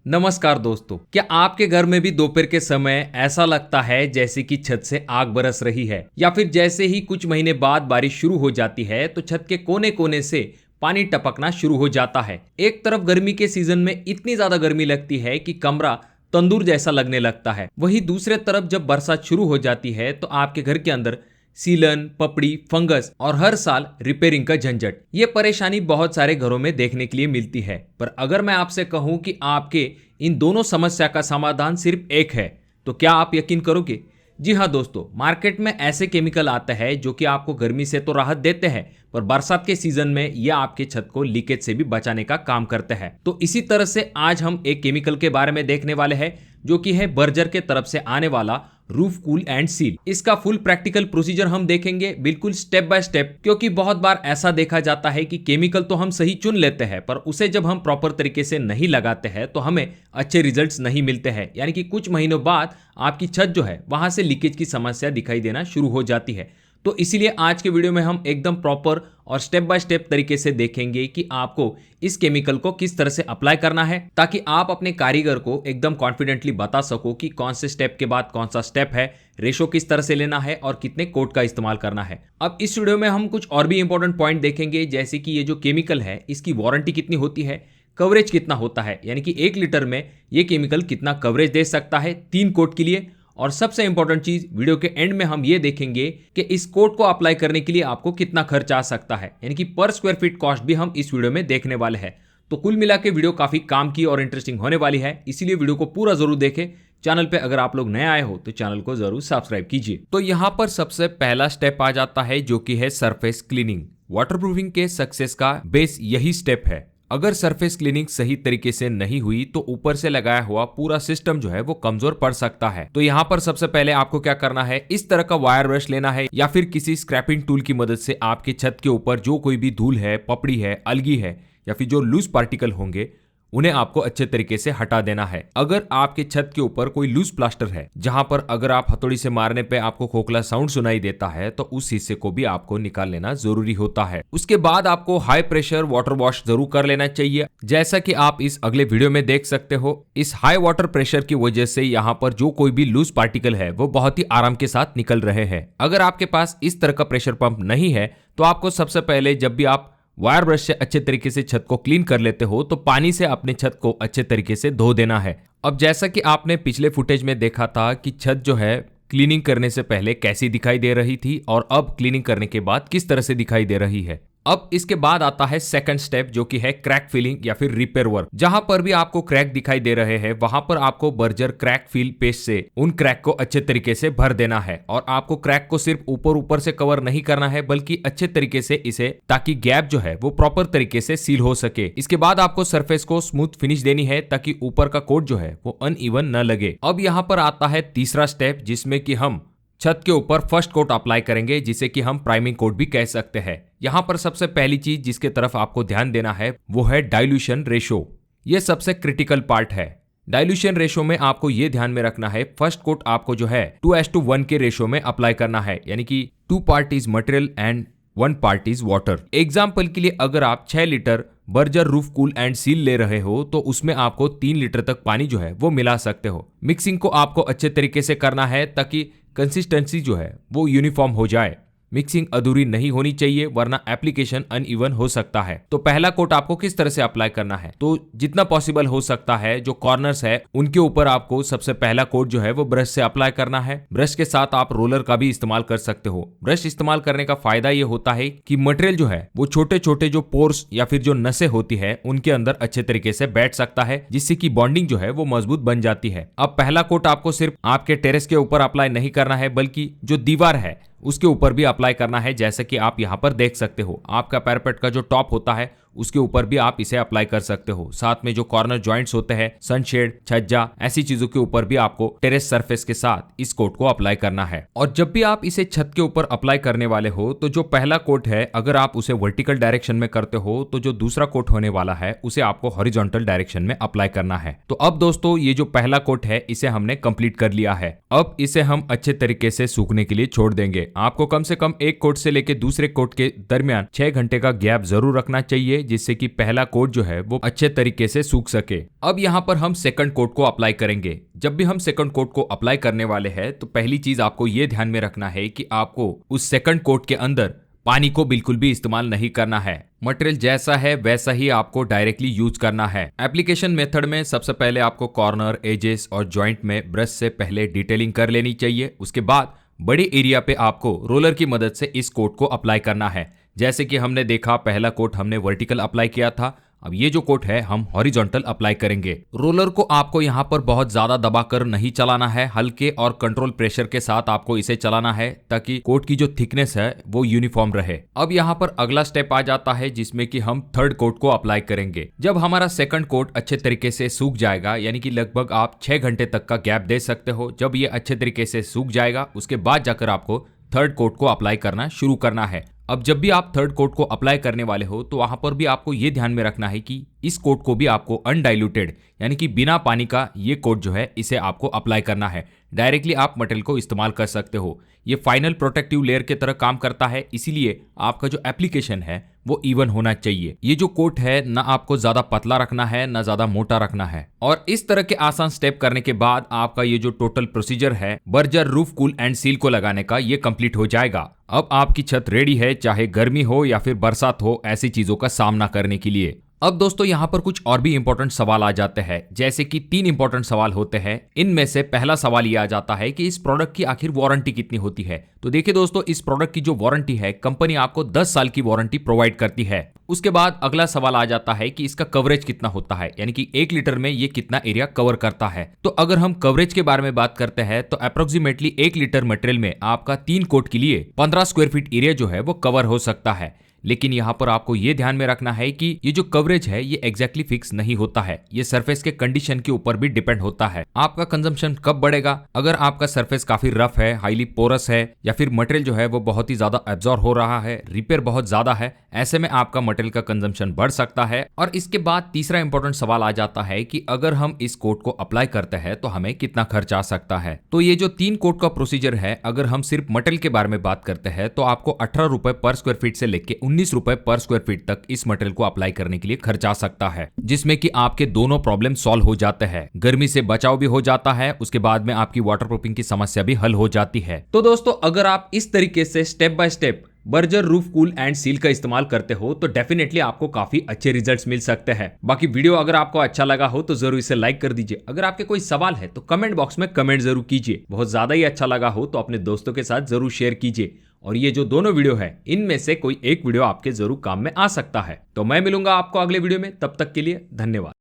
नमस्कार दोस्तों, क्या आपके घर में भी दोपहर के समय ऐसा लगता है जैसे कि छत से आग बरस रही है, या फिर जैसे ही कुछ महीने बाद बारिश शुरू हो जाती है तो छत के कोने कोने से पानी टपकना शुरू हो जाता है। एक तरफ गर्मी के सीजन में इतनी ज्यादा गर्मी लगती है कि कमरा तंदूर जैसा लगने लगता है, वहीं दूसरे तरफ जब बरसात शुरू हो जाती है तो आपके घर के अंदर सीलन, पपड़ी, फंगस और हर साल रिपेयरिंग का झंझट। ये परेशानी बहुत सारे घरों में देखने के लिए मिलती है, पर अगर मैं आपसे कहूं कि आपके इन दोनों समस्या का समाधान सिर्फ एक है, तो क्या आप यकीन करोगे? जी हाँ दोस्तों, मार्केट में ऐसे केमिकल आते हैं जो कि आपको गर्मी से तो राहत देते हैं, पर बरसात के सीजन में यह आपके छत को लीकेज से भी बचाने का काम करते हैं। तो इसी तरह से आज हम एक केमिकल के बारे में देखने वाले हैं जो कि है बर्जर के तरफ से आने वाला रूफ कूल एंड सील। इसका फुल प्रैक्टिकल प्रोसीजर हम देखेंगे, बिल्कुल स्टेप बाय स्टेप, क्योंकि बहुत बार ऐसा देखा जाता है कि केमिकल तो हम सही चुन लेते हैं, पर उसे जब हम प्रॉपर तरीके से नहीं लगाते हैं तो हमें अच्छे रिजल्ट्स नहीं मिलते हैं। यानी कि कुछ महीनों बाद आपकी छत जो है वहां से लीकेज की समस्या दिखाई देना शुरू हो जाती है। तो इसीलिए आज के वीडियो में हम एकदम प्रॉपर और स्टेप बाय स्टेप तरीके से देखेंगे कि आपको इस केमिकल को किस तरह से अप्लाई करना है, ताकि आप अपने कारीगर को एकदम कॉन्फिडेंटली बता सको कि कौन से स्टेप के बाद कौन सा स्टेप है, रेशो किस तरह से लेना है और कितने कोट का इस्तेमाल करना है। अब इस वीडियो में हम कुछ और भी इंपॉर्टेंट पॉइंट देखेंगे, जैसे कि ये जो केमिकल है इसकी वारंटी कितनी होती है, कवरेज कितना होता है, यानी कि 1 लीटर में ये केमिकल कितना कवरेज दे सकता है 3 कोट के लिए, और सबसे इंपॉर्टेंट चीज वीडियो के एंड में हम ये देखेंगे कि इस कोट को अप्लाई करने के लिए आपको कितना खर्च आ सकता है, यानी कि पर स्क्वायर फीट कॉस्ट भी हम इस वीडियो में देखने वाले हैं। तो कुल मिला के वीडियो काफी काम की और इंटरेस्टिंग होने वाली है, इसीलिए वीडियो को पूरा जरूर देखें। चैनल पे अगर आप लोग नए आए हो तो चैनल को जरूर सब्सक्राइब कीजिए। तो यहाँ पर सबसे पहला स्टेप आ जाता है जो कि है सरफेस क्लीनिंग। वाटरप्रूफिंग के सक्सेस का बेस यही स्टेप है। अगर सरफेस क्लीनिंग सही तरीके से नहीं हुई तो ऊपर से लगाया हुआ पूरा सिस्टम जो है वो कमजोर पड़ सकता है। तो यहाँ पर सबसे पहले आपको क्या करना है, इस तरह का वायर ब्रश लेना है या फिर किसी स्क्रैपिंग टूल की मदद से आपके छत के ऊपर जो कोई भी धूल है, पपड़ी है, अलगी है या फिर जो लूज पार्टिकल होंगे उन्हें आपको अच्छे तरीके से हटा देना है। अगर आपके छत के ऊपर कोई लूज प्लास्टर है जहां पर अगर आप हथौड़ी से मारने पे आपको खोखला साउंड सुनाई देता है तो उस हिस्से को भी आपको निकाल लेना जरूरी होता है। उसके बाद आपको हाई प्रेशर वाटर वॉश जरूर कर लेना चाहिए, जैसा कि आप इस अगले वीडियो में देख सकते हो। इस हाई वाटर प्रेशर की वजह से यहाँ पर जो कोई भी लूज पार्टिकल है वो बहुत ही आराम के साथ निकल रहे हैं। अगर आपके पास इस तरह का प्रेशर पंप नहीं है तो आपको सबसे पहले जब भी आप वायर ब्रश से अच्छे तरीके से छत को क्लीन कर लेते हो तो पानी से अपने छत को अच्छे तरीके से धो देना है। अब जैसा कि आपने पिछले फुटेज में देखा था कि छत जो है क्लीनिंग करने से पहले कैसी दिखाई दे रही थी और अब क्लीनिंग करने के बाद किस तरह से दिखाई दे रही है। अब इसके बाद आता है सेकंड स्टेप जो कि है क्रैक फिलिंग या फिर रिपेयर वर्क। जहां पर भी आपको क्रैक दिखाई दे रहे हैं वहां पर आपको बर्जर क्रैक फिल पेस्ट से उन क्रैक को अच्छे तरीके से भर देना है, और आपको क्रैक को सिर्फ ऊपर ऊपर से कवर नहीं करना है बल्कि अच्छे तरीके से इसे, ताकि गैप जो है वो प्रॉपर तरीके से सील हो सके। इसके बाद आपको सरफेस को स्मूथ फिनिश देनी है ताकि ऊपर का कोट जो है वो अनइवन न लगे। अब यहाँ पर आता है तीसरा स्टेप जिसमें कि हम छत के ऊपर फर्स्ट कोट अप्लाई करेंगे, जिसे कि हम प्राइमिंग कोट भी कह सकते हैं। यहाँ पर सबसे पहली चीज जिसके तरफ आपको ध्यान देना है वो है डाइल्यूशन रेशो। ये सबसे क्रिटिकल पार्ट है। डाइल्यूशन रेशो में आपको ये ध्यान में रखना है, फर्स्ट कोट आपको जो है 2:1 के रेशो में अप्लाई करना है, यानी कि 2 part is material and 1 part is water. Example के लिए अगर आप 6 litre Berger roof cool and seal ले रहे हो तो उसमें आपको 3 लीटर तक पानी जो है वो मिला सकते हो। मिक्सिंग को आपको अच्छे तरीके से करना है ताकि कंसिस्टेंसी जो है वो यूनिफॉर्म हो जाए। मिक्सिंग अधूरी नहीं होनी चाहिए वरना एप्लीकेशन अनइवन हो सकता है। तो पहला कोट आपको किस तरह से अप्लाई करना है, तो जितना पॉसिबल हो सकता है जो कॉर्नर्स है उनके ऊपर आपको सबसे पहला कोट जो है वो ब्रश से अप्लाई करना है। ब्रश के साथ आप रोलर का भी इस्तेमाल कर सकते हो। ब्रश इस्तेमाल करने का फायदा ये होता है कि मटेरियल जो है वो छोटे छोटे जो पोर्स या फिर जो नसें होती है उनके अंदर अच्छे तरीके से बैठ सकता है, जिससे कि बॉन्डिंग जो है वो मजबूत बन जाती है। अब पहला कोट आपको सिर्फ आपके टेरेस के ऊपर अप्लाई नहीं करना है बल्कि जो दीवार है उसके ऊपर भी अप्लाई करना है, जैसे कि आप यहाँ पर देख सकते हो। आपका पैरापेट का जो टॉप होता है उसके ऊपर भी आप इसे अप्लाई कर सकते हो। साथ में जो कॉर्नर जॉइंट्स होते हैं, सनशेड, छज्जा, ऐसी चीजों के ऊपर भी आपको टेरेस सरफेस के साथ इस कोट को अप्लाई करना है। और जब भी आप इसे छत के ऊपर अप्लाई करने वाले हो तो जो पहला कोट है अगर आप उसे वर्टिकल डायरेक्शन में करते हो तो जो दूसरा कोट होने वाला है उसे आपको हॉरिजॉन्टल डायरेक्शन में अप्लाई करना है। तो अब दोस्तों ये जो पहला कोट है इसे हमने कंप्लीट कर लिया है। अब इसे हम अच्छे तरीके से सूखने के लिए छोड़ देंगे। आपको कम से कम एक कोट से लेकर दूसरे कोट के दरमियान 6 घंटे का गैप जरूर रखना चाहिए, जिससे कि पहला कोट जो है वो अच्छे तरीके से सूख सके। अब यहाँ पर हम सेकंड कोट को अप्लाई करेंगे। जब भी हम सेकंड कोट को अप्लाई करने वाले हैं तो पहली चीज आपको ये ध्यान में रखना है कि आपको उस सेकंड कोट के अंदर पानी को बिल्कुल भी इस्तेमाल नहीं करना है। मटेरियल जैसा है वैसा ही आपको डायरेक्टली यूज करना है। एप्लीकेशन मेथड में सबसे पहले आपको कॉर्नर, एजेस और जॉइंट में ब्रश से पहले डिटेलिंग कर लेनी चाहिए। उसके बाद बड़े एरिया पे आपको रोलर की मदद से इस कोट को अप्लाई करना है। जैसे कि हमने देखा पहला कोट हमने वर्टिकल अप्लाई किया था, अब ये जो कोट है हम हॉरिजॉन्टल अप्लाई करेंगे। रोलर को आपको यहाँ पर बहुत ज्यादा दबाकर नहीं चलाना है, हल्के और कंट्रोल प्रेशर के साथ आपको इसे चलाना है ताकि कोट की जो थिकनेस है वो यूनिफॉर्म रहे। अब यहाँ पर अगला स्टेप आ जाता है जिसमें कि हम थर्ड कोट को अप्लाई करेंगे। जब हमारा सेकंड कोट अच्छे तरीके से सूख जाएगा, यानी कि लगभग आप 6 घंटे तक का गैप दे सकते हो, जब ये अच्छे तरीके से सूख जाएगा उसके बाद जाकर आपको थर्ड कोट को अप्लाई करना शुरू करना है। अब जब भी आप थर्ड कोट को अप्लाई करने वाले हो तो वहां पर भी आपको ये ध्यान में रखना है कि इस कोट को भी आपको अनडाइल्यूटेड यानी कि बिना पानी का ये कोट जो है इसे आपको अप्लाई करना है। डायरेक्टली आप मटेरियल को इस्तेमाल कर सकते हो। ये फाइनल प्रोटेक्टिव लेयर की तरह काम करता है, इसीलिए आपका जो एप्लीकेशन है वो इवन होना चाहिए। ये जो कोट है ना आपको ज्यादा पतला रखना है ना ज्यादा मोटा रखना है। और इस तरह के आसान स्टेप करने के बाद आपका ये जो टोटल प्रोसीजर है Berger roof cool and seal को लगाने का ये कंप्लीट हो जाएगा। अब आपकी छत रेडी है, चाहे गर्मी हो या फिर बरसात हो, ऐसी चीजों का सामना करने के लिए। अब दोस्तों यहाँ पर कुछ और भी इंपॉर्टेंट सवाल आ जाते हैं, जैसे कि 3 इंपॉर्टेंट सवाल होते हैं। इनमें से पहला सवाल ये आ जाता है कि इस प्रोडक्ट की आखिर वारंटी कितनी होती है। तो देखिए दोस्तों, इस प्रोडक्ट की जो वारंटी है कंपनी आपको 10 साल की वारंटी प्रोवाइड करती है। उसके बाद अगला सवाल आ जाता है कि इसका कवरेज कितना होता है, यानी कि 1 लीटर में ये कितना एरिया कवर करता है। तो अगर हम कवरेज के बारे में बात करते हैं तो अप्रोक्सीमेटली 1 लीटर मटेरियल में आपका 3 कोट के लिए 15 स्क्वायर फीट एरिया जो है वो कवर हो सकता है। लेकिन यहाँ पर आपको ये ध्यान में रखना है कि ये जो कवरेज है ये एग्जैक्टली फिक्स नहीं होता है, ये सरफेस के कंडीशन के ऊपर भी डिपेंड होता है। आपका कंजम्पशन कब बढ़ेगा, अगर आपका सरफेस काफी रफ है, हाईली पोरस है या फिर मटेरियल जो है वो बहुत ही ज्यादा एब्जॉर्ब हो रहा है, रिपेयर बहुत ज्यादा है, ऐसे में आपका मटेरियल का कंजम्पशन बढ़ सकता है। और इसके बाद तीसरा इंपॉर्टेंट सवाल आ जाता है कि अगर हम इस कोट को अप्लाई करते हैं तो हमें कितना खर्च आ सकता है। तो ये जो 3 कोट का प्रोसीजर है, अगर हम सिर्फ मटेरियल के बारे में बात करते हैं तो आपको 18 रुपए पर स्क्वायर फीट से लेके 19 रुपए पर स्क्वायर फीट तक इस मटेरियल को अप्लाई करने के लिए खर्च आ सकता है, जिसमें कि आपके दोनों प्रॉब्लम सॉल्व हो जाते हैं। गर्मी से बचाव भी हो जाता है, उसके बाद में आपकी वाटरप्रूफिंग की समस्या भी हल हो जाती है। तो दोस्तों, अगर आप इस तरीके से step by step Berger roof cool and seal का इस्तेमाल करते हो तो डेफिनेटली आपको काफी अच्छे रिजल्ट्स मिल सकते हैं। बाकी वीडियो अगर आपको अच्छा लगा हो तो जरूर इसे लाइक कर दीजिए। अगर आपके कोई सवाल है तो कमेंट बॉक्स में कमेंट जरूर कीजिए। बहुत ज्यादा ही अच्छा लगा हो तो अपने दोस्तों के साथ जरूर शेयर कीजिए। और ये जो दोनों वीडियो है इनमें से कोई एक वीडियो आपके जरूर काम में आ सकता है। तो मैं मिलूंगा आपको अगले वीडियो में, तब तक के लिए धन्यवाद।